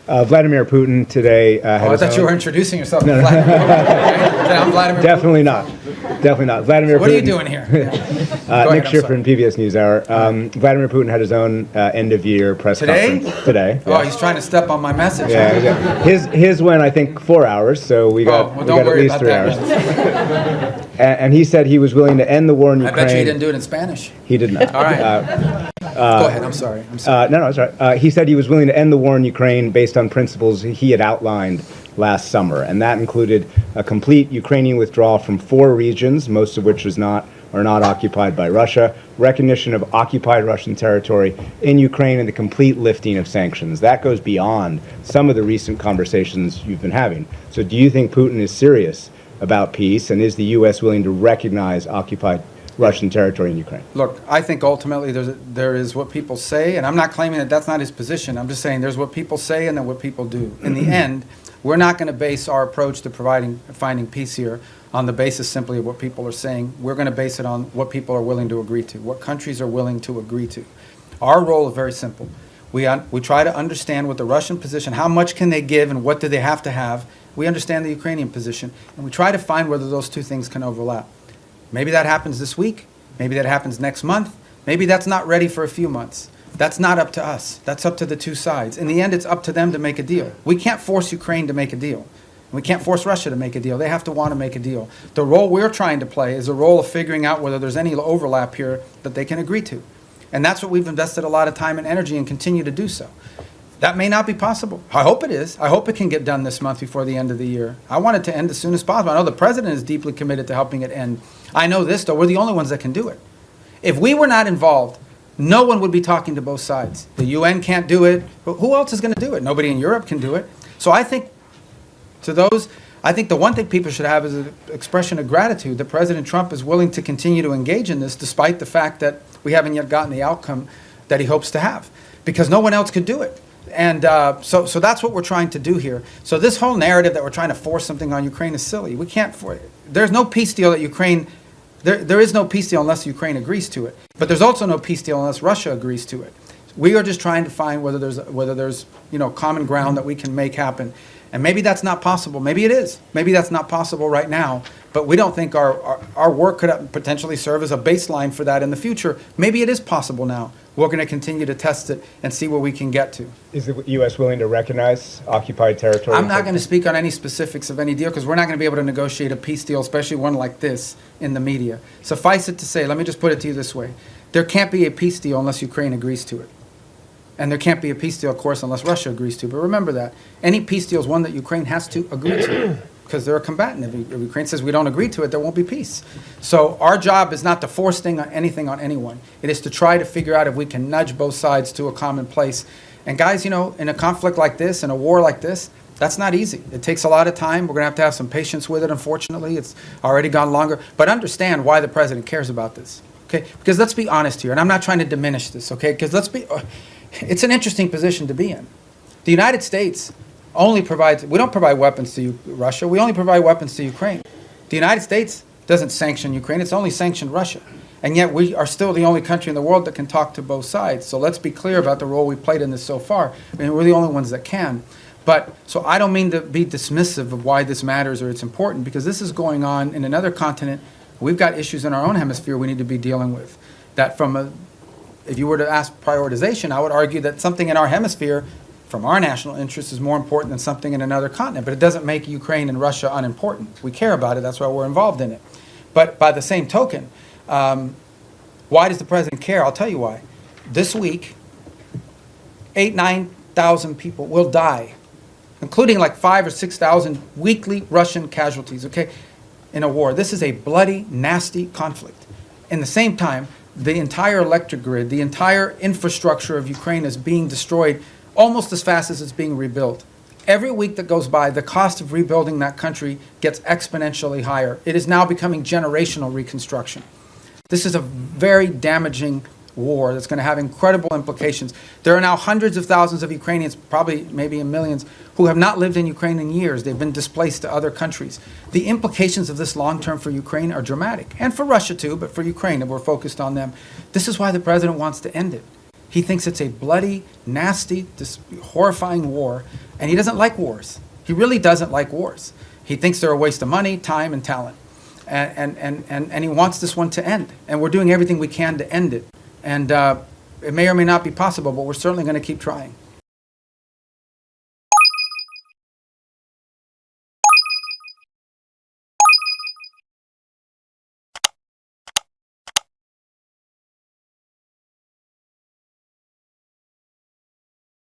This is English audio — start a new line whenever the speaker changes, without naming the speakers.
Vladimir Putin today
I thought you were introducing yourself. No. I'm Vladimir
Definitely
Putin.
not. Definitely not. Vladimir
So what
Putin.
are you doing here?
Nick Schifrin, PBS NewsHour. Vladimir Putin had his own end-of-year press conference today.
Oh, he's trying to step on my message.
Yeah. His went, I think, 4 hours, so we got at least 3 hours. And he said he was willing to end the war in Ukraine.
I bet you he didn't do it in Spanish.
He did not.
All right. Go ahead. I'm sorry.
No, it's all right. He said he was willing to end the war in Ukraine based on principles he had outlined last summer, and that included a complete Ukrainian withdrawal from 4 regions, most of which are not occupied by Russia, recognition of occupied Russian territory in Ukraine, and the complete lifting of sanctions. That goes beyond some of the recent conversations you've been having. So do you think Putin is serious about peace, and is the U.S. willing to recognize occupied Russian territory in Ukraine?
Look, I think ultimately there is what people say, and I'm not claiming that that's not his position. I'm just saying there's what people say and then what people do. In the end, we're not going to base our approach to finding peace here on the basis simply of what people are saying. We're going to base it on what people are willing to agree to, what countries are willing to agree to. Our role is very simple. We try to understand what the Russian position, how much can they give and what do they have to have. We understand the Ukrainian position, and we try to find whether those two things can overlap. Maybe that happens this week. Maybe that happens next month. Maybe that's not ready for a few months. That's not up to us. That's up to the two sides. In the end, it's up to them to make a deal. We can't force Ukraine to make a deal. We can't force Russia to make a deal. They have to want to make a deal. The role we're trying to play is a role of figuring out whether there's any overlap here that they can agree to. And that's what we've invested a lot of time and energy and continue to do so. That may not be possible. I hope it is. I hope it can get done this month before the end of the year. I want it to end as soon as possible. I know the president is deeply committed to helping it end. I know this, though. We're the only ones that can do it. If we were not involved, no one would be talking to both sides. The UN can't do it. Who else is going to do it? Nobody in Europe can do it. So I think the one thing people should have is an expression of gratitude that President Trump is willing to continue to engage in this despite the fact that we haven't yet gotten the outcome that he hopes to have, because no one else could do it. And so that's what we're trying to do here. So this whole narrative that we're trying to force something on Ukraine is silly. We can't. There's no peace deal that Ukraine. There is no peace deal unless Ukraine agrees to it. But there's also no peace deal unless Russia agrees to it. We are just trying to find whether there's common ground that we can make happen. And maybe that's not possible. Maybe it is. Maybe that's not possible right now. But we don't think our work could potentially serve as a baseline for that in the future. Maybe it is possible now. We're going to continue to test it and see where we can get to.
Is the U.S. willing to recognize occupied territory?
I'm not going to speak on any specifics of any deal because we're not going to be able to negotiate a peace deal, especially one like this, in the media. Suffice it to say, let me just put it to you this way. There can't be a peace deal unless Ukraine agrees to it. And there can't be a peace deal, of course, unless Russia agrees to it. But remember that. Any peace deal is one that Ukraine has to agree to because they're a combatant. If Ukraine says we don't agree to it, there won't be peace. So our job is not to force anything on anyone. It is to try to figure out if we can nudge both sides to a common place. And guys, in a conflict like this, in a war like this, that's not easy. It takes a lot of time. We're going to have some patience with it, unfortunately. It's already gone longer. But understand why the president cares about this. Okay? Because let's be honest here, and I'm not trying to diminish this, okay? Because it's an interesting position to be in. The United States only provides, we don't provide weapons to Russia, we only provide weapons to Ukraine. The United States doesn't sanction Ukraine, it's only sanctioned Russia. And yet we are still the only country in the world that can talk to both sides. So let's be clear about the role we've played in this so far. I mean, we're the only ones that can. But, so I don't mean to be dismissive of why this matters or it's important, because this is going on in another continent. We've got issues in our own hemisphere we need to be dealing with. That if you were to ask prioritization, I would argue that something in our hemisphere, from our national interest, is more important than something in another continent. But it doesn't make Ukraine and Russia unimportant. We care about it. That's why we're involved in it. But by the same token, why does the president care? I'll tell you why. This week, 9,000 people will die, including like 5,000 or 6,000 weekly Russian casualties, okay, in a war. This is a bloody, nasty conflict. In the same time, the entire electric grid, the entire infrastructure of Ukraine is being destroyed almost as fast as it's being rebuilt. Every week that goes by, the cost of rebuilding that country gets exponentially higher. It is now becoming generational reconstruction. This is a very damaging war that's going to have incredible implications. There are now hundreds of thousands of Ukrainians, probably maybe in millions, who have not lived in Ukraine in years. They've been displaced to other countries. The implications of this long-term for Ukraine are dramatic, and for Russia too, but for Ukraine, if we're focused on them. This is why the president wants to end it. He thinks it's a bloody, nasty, horrifying war, and he doesn't like wars. He really doesn't like wars. He thinks they're a waste of money, time, and talent. And he wants this one to end. And we're doing everything we can to end it. And it may or may not be possible, but we're certainly going to keep trying.